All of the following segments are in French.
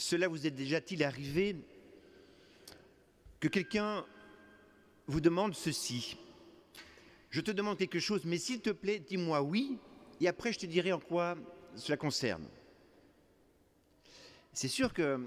Cela vous est déjà-t-il arrivé que quelqu'un vous demande ceci: je te demande quelque chose, mais s'il te plaît, dis-moi oui, et après je te dirai en quoi cela concerne. C'est sûr que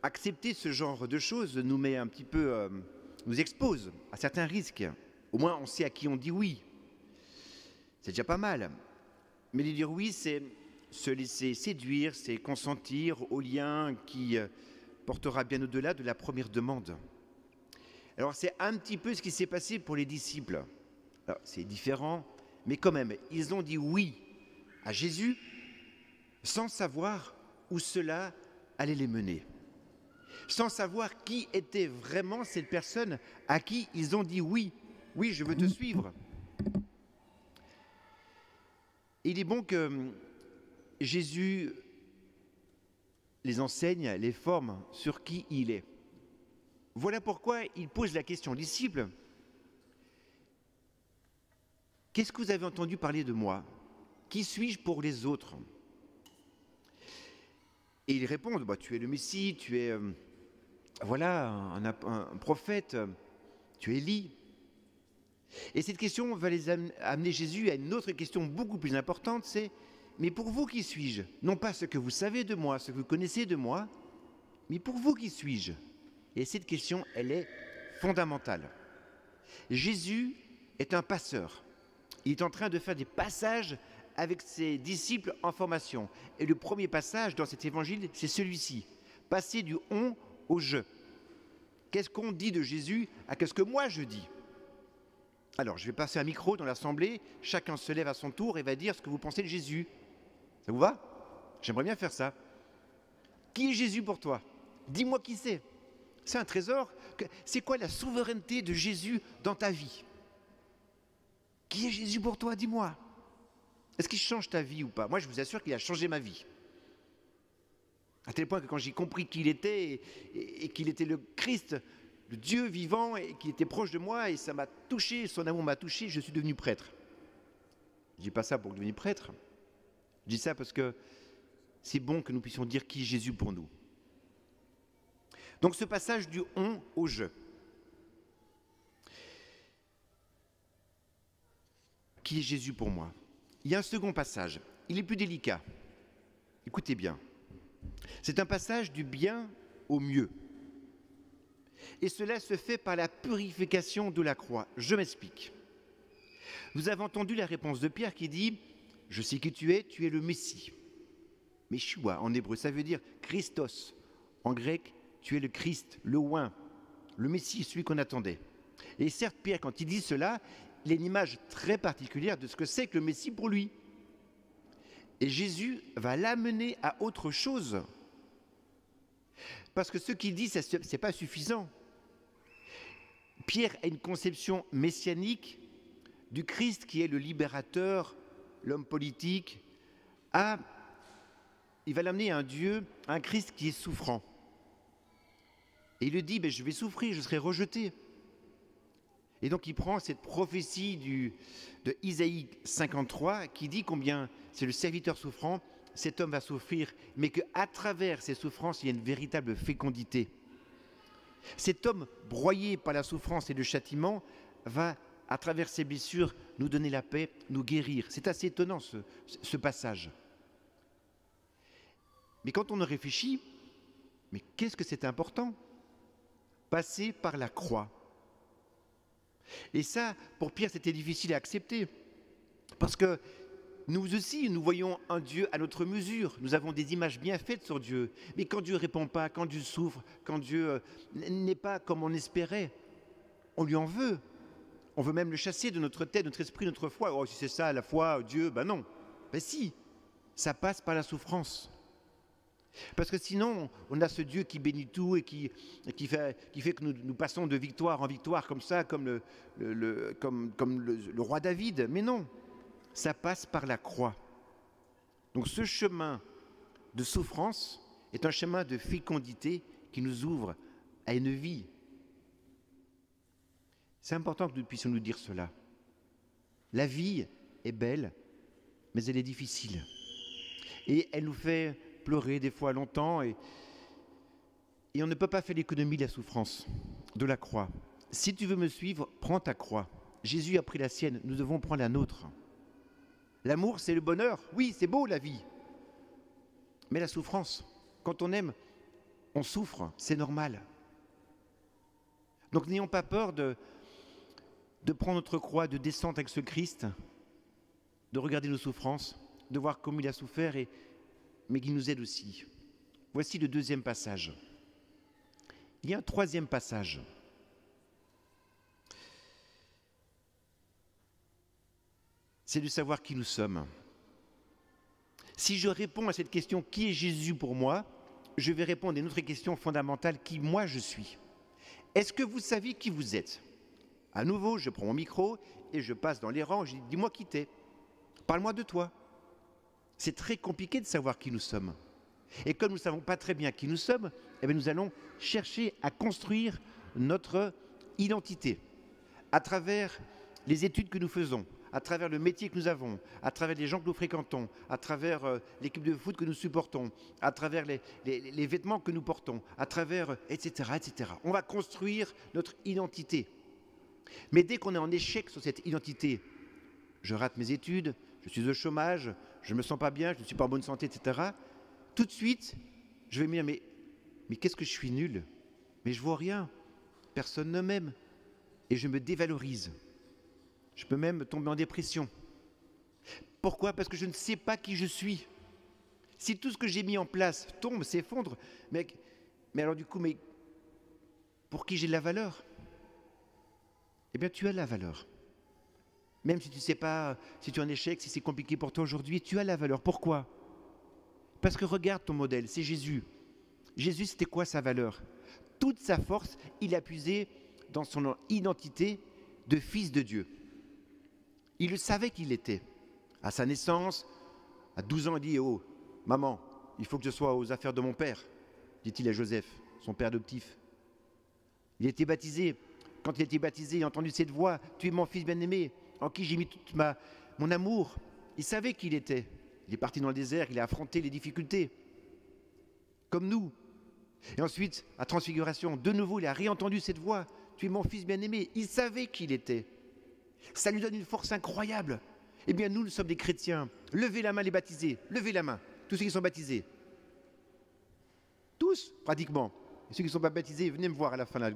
accepter ce genre de choses nous met un petit peu, nous expose à certains risques. Au moins, on sait à qui on dit oui. C'est déjà pas mal. Mais lui dire oui, c'est se laisser séduire, c'est consentir au lien qui portera bien au-delà de la première demande. Alors c'est un petit peu ce qui s'est passé pour les disciples. Alors c'est différent, mais quand même, ils ont dit oui à Jésus sans savoir où cela allait les mener. Sans savoir qui était vraiment cette personne à qui ils ont dit oui. Oui, je veux te suivre. Il est bon que Jésus les enseigne, les forme sur qui il est. Voilà pourquoi il pose la question: disciples, qu'est-ce que vous avez entendu parler de moi? Qui suis-je pour les autres? Et ils répondent: bah, tu es le Messie, tu es voilà, un prophète, tu es Élie. Et cette question va les amener Jésus à une autre question beaucoup plus importante, c'est: mais pour vous, qui suis-je? Non pas ce que vous savez de moi, ce que vous connaissez de moi, mais pour vous, qui suis-je? Et cette question, elle est fondamentale. Jésus est un passeur. Il est en train de faire des passages avec ses disciples en formation. Et le premier passage dans cet évangile, c'est celui-ci: passer du on au je. Qu'est-ce qu'on dit de Jésus à qu'est-ce que moi je dis? Alors, je vais passer un micro dans l'assemblée, chacun se lève à son tour et va dire ce que vous pensez de Jésus. Ça vous va? J'aimerais bien faire ça. Qui est Jésus pour toi? Dis-moi qui c'est. C'est un trésor. C'est quoi la souveraineté de Jésus dans ta vie? Qui est Jésus pour toi? Dis-moi. Est-ce qu'il change ta vie ou pas? Moi, je vous assure qu'il a changé ma vie. À tel point que quand j'ai compris qui il était et qu'il était le Christ, le Dieu vivant, et qu'il était proche de moi, et ça m'a touché, son amour m'a touché, je suis devenu prêtre. Je ne dis pas ça pour devenir prêtre. Je dis ça parce que c'est bon que nous puissions dire qui est Jésus pour nous. Donc ce passage du on au je. Qui est Jésus pour moi? Il y a un second passage, il est plus délicat. Écoutez bien. C'est un passage du bien au mieux. Et cela se fait par la purification de la croix. Je m'explique. Vous avez entendu la réponse de Pierre qui dit: je sais qui tu es le Messie. Meshua en hébreu, ça veut dire Christos. En grec, tu es le Christ, le oint, le Messie, celui qu'on attendait. Et certes, Pierre, quand il dit cela, il a une image très particulière de ce que c'est que le Messie pour lui. Et Jésus va l'amener à autre chose. Parce que ce qu'il dit, ce n'est pas suffisant. Pierre a une conception messianique du Christ qui est le libérateur, l'homme politique. Il va l'amener à un Dieu, à un Christ qui est souffrant. Et il lui dit: je vais souffrir, je serai rejeté. Et donc il prend cette prophétie de Isaïe 53 qui dit combien c'est le serviteur souffrant, cet homme va souffrir, mais qu'à travers ses souffrances, il y a une véritable fécondité. Cet homme broyé par la souffrance et le châtiment va, à travers ses blessures, nous donner la paix, nous guérir. C'est assez étonnant ce passage. Mais quand on y réfléchit, mais qu'est-ce que c'est important? Passer par la croix. Et ça, pour Pierre, c'était difficile à accepter. Parce que nous aussi, nous voyons un Dieu à notre mesure. Nous avons des images bien faites sur Dieu. Mais quand Dieu ne répond pas, quand Dieu souffre, quand Dieu n'est pas comme on espérait, on lui en veut. On veut même le chasser de notre tête, notre esprit, notre foi. Oh, si c'est ça, la foi, Dieu, non. Ben si, ça passe par la souffrance. Parce que sinon, on a ce Dieu qui bénit tout et qui fait que nous passons de victoire en victoire comme ça, comme le roi David. Mais non, ça passe par la croix. Donc ce chemin de souffrance est un chemin de fécondité qui nous ouvre à une vie. C'est important que nous puissions nous dire cela. La vie est belle, mais elle est difficile. Et elle nous fait pleurer des fois longtemps et Et on ne peut pas faire l'économie de la souffrance, de la croix. Si tu veux me suivre, prends ta croix. Jésus a pris la sienne, nous devons prendre la nôtre. L'amour, c'est le bonheur. Oui, c'est beau la vie. Mais la souffrance, quand on aime, on souffre, c'est normal. Donc n'ayons pas peur de prendre notre croix, de descendre avec ce Christ, de regarder nos souffrances, de voir comment il a souffert, mais qu'il nous aide aussi. Voici le deuxième passage. Il y a un troisième passage. C'est de savoir qui nous sommes. Si je réponds à cette question, qui est Jésus pour moi, je vais répondre à une autre question fondamentale, qui moi je suis. Est-ce que vous savez qui vous êtes? À nouveau, je prends mon micro et je passe dans les rangs, je dis, dis-moi qui t'es. Parle-moi de toi. C'est très compliqué de savoir qui nous sommes. Et comme nous ne savons pas très bien qui nous sommes, eh bien nous allons chercher à construire notre identité à travers les études que nous faisons, à travers le métier que nous avons, à travers les gens que nous fréquentons, à travers l'équipe de foot que nous supportons, à travers les vêtements que nous portons, à travers, etc., etc. On va construire notre identité. Mais dès qu'on est en échec sur cette identité, je rate mes études, je suis au chômage, je ne me sens pas bien, je ne suis pas en bonne santé, etc., tout de suite, je vais me dire, mais qu'est-ce que je suis nul? Mais je ne vaux rien, personne ne m'aime, et je me dévalorise. Je peux même tomber en dépression. Pourquoi? Parce que je ne sais pas qui je suis. Si tout ce que j'ai mis en place tombe, s'effondre, mais alors du coup, pour qui j'ai de la valeur? Eh bien, tu as la valeur. Même si tu ne sais pas, si tu es en échec, si c'est compliqué pour toi aujourd'hui, tu as la valeur. Pourquoi? Parce que regarde ton modèle, c'est Jésus. Jésus, c'était quoi sa valeur? Toute sa force, il a puisé dans son identité de fils de Dieu. Il le savait qu'il était. À sa naissance, à 12 ans, il dit « Oh, maman, il faut que je sois aux affaires de mon père », dit-il à Joseph, son père adoptif. Il a été baptisé. Quand il a été baptisé, il a entendu cette voix « Tu es mon fils bien-aimé, en qui j'ai mis tout mon amour ». Il savait qui il était. Il est parti dans le désert, il a affronté les difficultés, comme nous. Et ensuite, à Transfiguration, de nouveau, il a réentendu cette voix « Tu es mon fils bien-aimé ». Il savait qui il était. Ça lui donne une force incroyable. Eh bien, nous sommes des chrétiens. Levez la main les baptisés. Levez la main, tous ceux qui sont baptisés. Tous, pratiquement. Et ceux qui ne sont pas baptisés, venez me voir à la fin de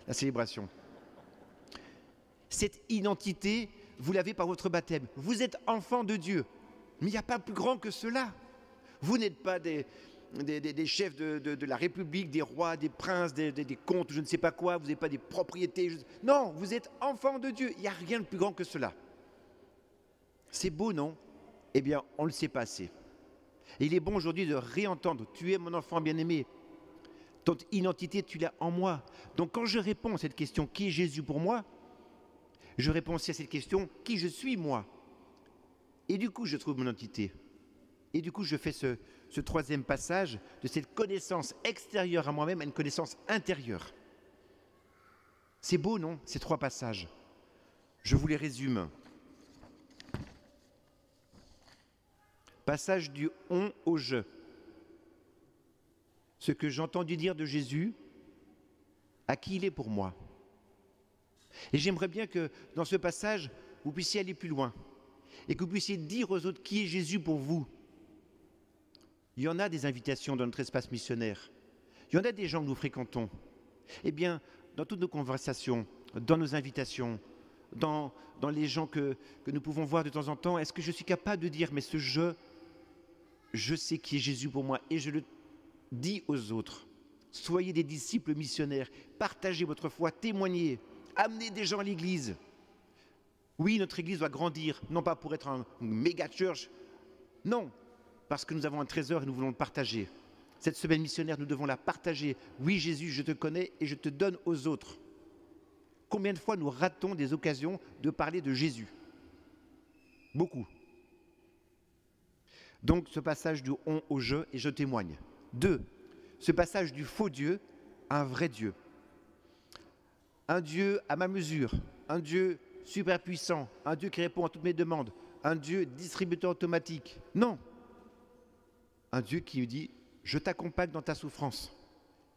la célébration. Cette identité, vous l'avez par votre baptême. Vous êtes enfants de Dieu. Mais il n'y a pas plus grand que cela. Vous n'êtes pas des chefs de la République, des rois, des princes, des comtes, je ne sais pas quoi, vous n'êtes pas des propriétés. Non, vous êtes enfants de Dieu, il n'y a rien de plus grand que cela. C'est beau, non? Eh bien, on ne le sait pas assez. Et il est bon aujourd'hui de réentendre, tu es mon enfant bien-aimé, ton identité, tu l'as en moi. Donc quand je réponds à cette question, qui est Jésus pour moi? Je réponds aussi à cette question, qui je suis moi? Et du coup, je trouve mon identité. Et du coup, je fais ce troisième passage de cette connaissance extérieure à moi-même à une connaissance intérieure. C'est beau, non, ces trois passages? Je vous les résume. Passage du on au je. Ce que j'ai entendu dire de Jésus, à qui il est pour moi. Et j'aimerais bien que dans ce passage, vous puissiez aller plus loin et que vous puissiez dire aux autres qui est Jésus pour vous. Il y en a des invitations dans notre espace missionnaire. Il y en a des gens que nous fréquentons. Eh bien, dans toutes nos conversations, dans nos invitations, dans les gens que nous pouvons voir de temps en temps, est-ce que je suis capable de dire, mais ce je sais qui est Jésus pour moi, et je le dis aux autres. Soyez des disciples missionnaires, partagez votre foi, témoignez, amenez des gens à l'église. Oui, notre église doit grandir, non pas pour être un méga church, non, parce que nous avons un trésor et nous voulons le partager. Cette semaine missionnaire, nous devons la partager. Oui, Jésus, je te connais et je te donne aux autres. Combien de fois nous ratons des occasions de parler de Jésus? Beaucoup. Donc, ce passage du on au je, et je témoigne. 2. Ce passage du faux Dieu à un vrai Dieu. Un Dieu à ma mesure, un Dieu super puissant, un Dieu qui répond à toutes mes demandes, un Dieu distributeur automatique. Non. Un Dieu qui me dit, je t'accompagne dans ta souffrance.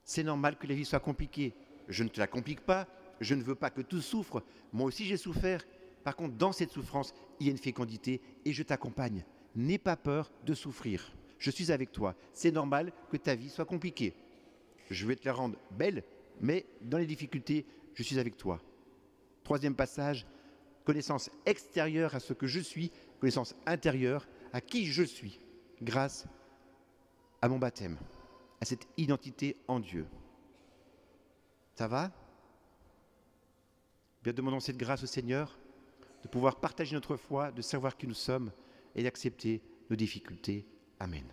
C'est normal que la vie soit compliquée. Je ne te la complique pas, je ne veux pas que tout souffre. Moi aussi j'ai souffert. Par contre, dans cette souffrance, il y a une fécondité et je t'accompagne. N'aie pas peur de souffrir. Je suis avec toi. C'est normal que ta vie soit compliquée. Je vais te la rendre belle, mais dans les difficultés, je suis avec toi. Troisième passage, connaissance extérieure à ce que je suis, connaissance intérieure à qui je suis, grâce à mon baptême, à cette identité en Dieu. Ça va? Bien, demandons cette grâce au Seigneur, de pouvoir partager notre foi, de savoir qui nous sommes et d'accepter nos difficultés. Amen.